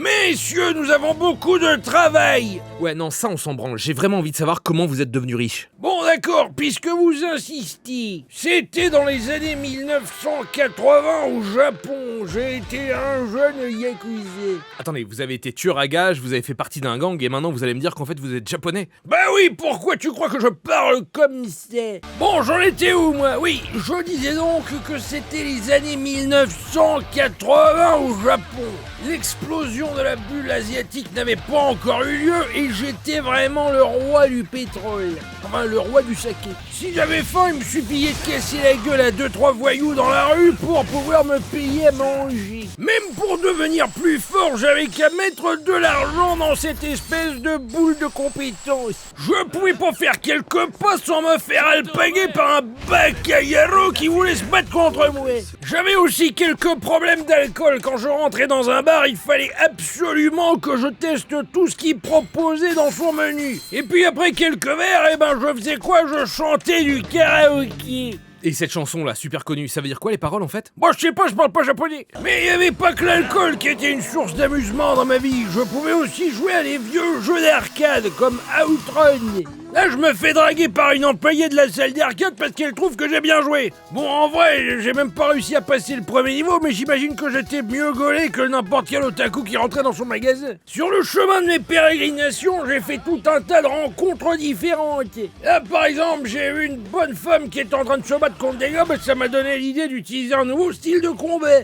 Messieurs, nous avons beaucoup de travail. Ouais, non, ça on s'en branle. J'ai vraiment envie de savoir comment vous êtes devenu riche. Bon d'accord, puisque vous insistez, c'était dans les années 1980 au Japon. J'ai été un jeune yakuza. Attendez, vous avez été tueur à gages, vous avez fait partie d'un gang et maintenant vous allez me dire qu'en fait vous êtes japonais. Bah oui, pourquoi tu crois que je parle comme ça? Bon, j'en étais où moi? Oui, je disais donc que c'était les années 1980 au Japon. L'explosion de la bulle asiatique n'avait pas encore eu lieu et j'étais vraiment le roi du pétrole. Enfin, le roi du saké. Si j'avais faim, il me suffisait de casser la gueule à 2-3 voyous dans la rue pour pouvoir me payer à manger. Même pour devenir plus fort, j'avais qu'à mettre de l'argent dans cette espèce de boule de compétence. Je pouvais pas faire quelques pas sans me faire alpaguer par un bacayaro qui voulait se battre contre moi. J'avais aussi quelques problèmes d'alcool. Quand je rentrais dans un bar, il fallait absolument que je teste tout ce qu'il proposait dans son menu. Et puis après quelques verres, je faisais quoi? Je chantais du karaoké. Et cette chanson là, super connue, ça veut dire quoi les paroles en fait? Moi je sais pas, je parle pas japonais. Mais il y avait pas que l'alcool qui était une source d'amusement dans ma vie. Je pouvais aussi jouer à des vieux jeux d'arcade comme Outrun. Là, je me fais draguer par une employée de la salle d'arcade parce qu'elle trouve que j'ai bien joué. Bon, en vrai, j'ai même pas réussi à passer le premier niveau, mais j'imagine que j'étais mieux gaulé que n'importe quel otaku qui rentrait dans son magasin. Sur le chemin de mes pérégrinations, j'ai fait tout un tas de rencontres différentes. Là, par exemple, j'ai vu une bonne femme qui était en train de se battre contre des gars, et ça m'a donné l'idée d'utiliser un nouveau style de combat.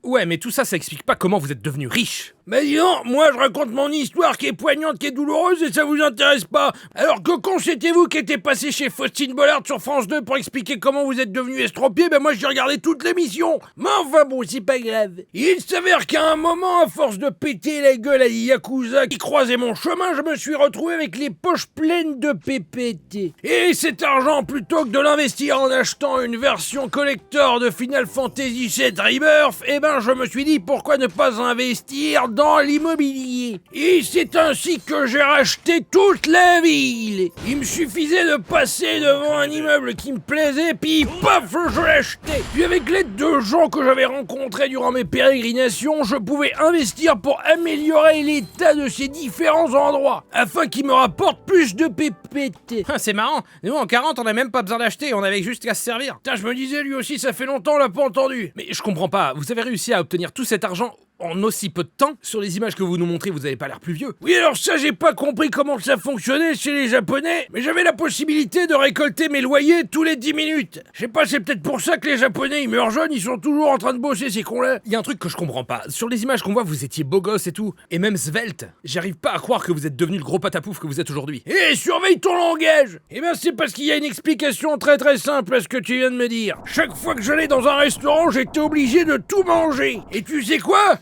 Ouais, mais tout ça, ça explique pas comment vous êtes devenu riche. Mais dis donc, moi je raconte mon histoire qui est poignante, qui est douloureuse et ça vous intéresse pas. Alors que quand c'était vous qui étiez passé chez Faustine Bollard sur France 2 pour expliquer comment vous êtes devenu estropié, moi j'ai regardé toute l'émission. Mais enfin bon, c'est pas grave. Il s'avère qu'à un moment, à force de péter la gueule à des yakuza qui croisaient mon chemin, je me suis retrouvé avec les poches pleines de pépettes. Et cet argent, plutôt que de l'investir en achetant une version collector de Final Fantasy VII Rebirth, je me suis dit pourquoi ne pas investir dans l'immobilier. Et c'est ainsi que j'ai racheté toute la ville. Il me suffisait de passer devant un immeuble qui me plaisait, puis paf, je l'achetais. Puis avec l'aide de gens que j'avais rencontrés durant mes pérégrinations, je pouvais investir pour améliorer l'état de ces différents endroits, afin qu'ils me rapportent plus de pépettes. C'est marrant, nous en 40 on a même pas besoin d'acheter, on avait juste qu'à se servir. Putain, je me disais lui aussi ça fait longtemps on l'a pas entendu. Mais je comprends pas, vous avez réussi à obtenir tout cet argent en aussi peu de temps? Sur les images que vous nous montrez, vous avez pas l'air plus vieux. Oui, alors ça, j'ai pas compris comment ça fonctionnait chez les Japonais, mais j'avais la possibilité de récolter mes loyers tous les 10 minutes. Je sais pas, c'est peut-être pour ça que les Japonais, ils meurent jeunes, ils sont toujours en train de bosser, ces cons-là. Il y a un truc que je comprends pas. Sur les images qu'on voit, vous étiez beau gosse et tout, et même svelte. J'arrive pas à croire que vous êtes devenu le gros patapouf que vous êtes aujourd'hui. Eh, surveille ton langage! C'est parce qu'il y a une explication très très simple à ce que tu viens de me dire. Chaque fois que j'allais dans un restaurant, j'étais obligé de tout manger. Et tu sais quoi?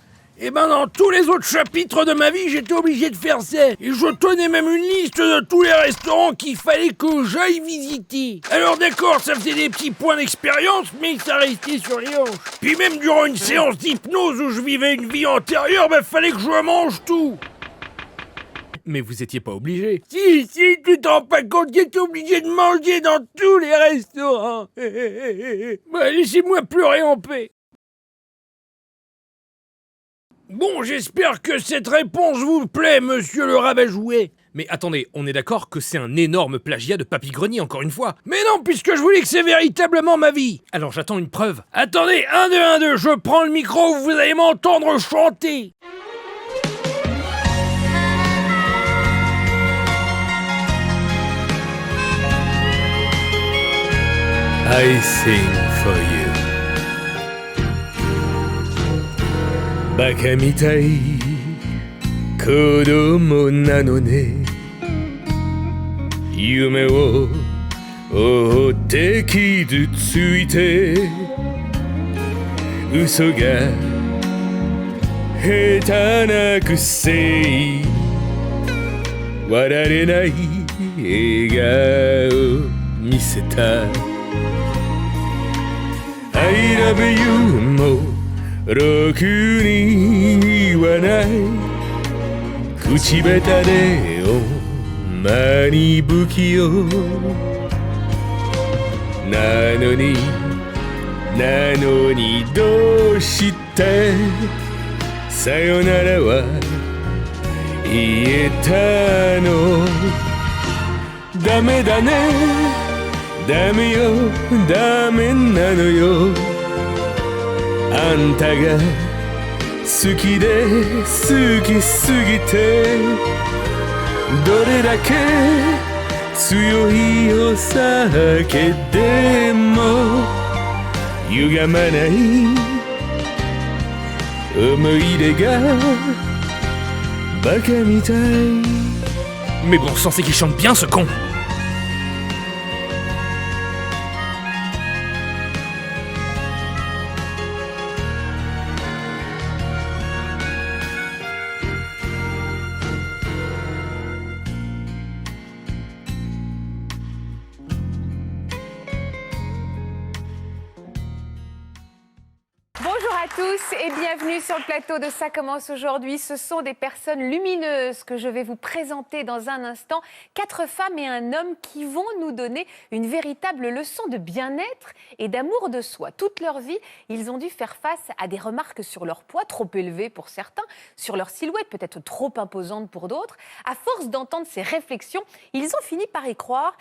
Dans tous les autres chapitres de ma vie, j'étais obligé de faire ça. Et je tenais même une liste de tous les restaurants qu'il fallait que j'aille visiter. Alors d'accord, ça faisait des petits points d'expérience, mais ça restait sur les hanches. Puis même durant une séance d'hypnose où je vivais une vie antérieure, fallait que je mange tout. Mais vous étiez pas obligé. Si, tu t'en rends pas compte, j'étais obligé de manger dans tous les restaurants. Laissez-moi pleurer en paix. Bon, j'espère que cette réponse vous plaît, monsieur le rabat-jouet. Mais attendez, on est d'accord que c'est un énorme plagiat de Papy Grenier, encore une fois. Mais non, puisque je vous dis que c'est véritablement ma vie. Alors j'attends une preuve. Attendez, 1, 2, 1, 2, je prends le micro, vous allez m'entendre chanter. I sing for you. バカみたい子供なのね夢を追って傷ついて嘘が下手なくせ笑えない笑顔見せた I love you もろくに言わない口下手でほんまに不器用なのにどうしてさよならは言えたのダメだねダメよダメなのよあんたが好きで好きすぎてどれだけ強いお酒でも歪まない思い出がバカみたい Mais bon sang, c'est qu'il chante bien ce con. Bonjour à tous et bienvenue sur le plateau de Ça commence aujourd'hui. Ce sont des personnes lumineuses que je vais vous présenter dans un instant. 4 femmes et un homme qui vont nous donner une véritable leçon de bien-être et d'amour de soi. Toute leur vie, ils ont dû faire face à des remarques sur leur poids, trop élevé pour certains, sur leur silhouette, peut-être trop imposante pour d'autres. À force d'entendre ces réflexions, ils ont fini par y croire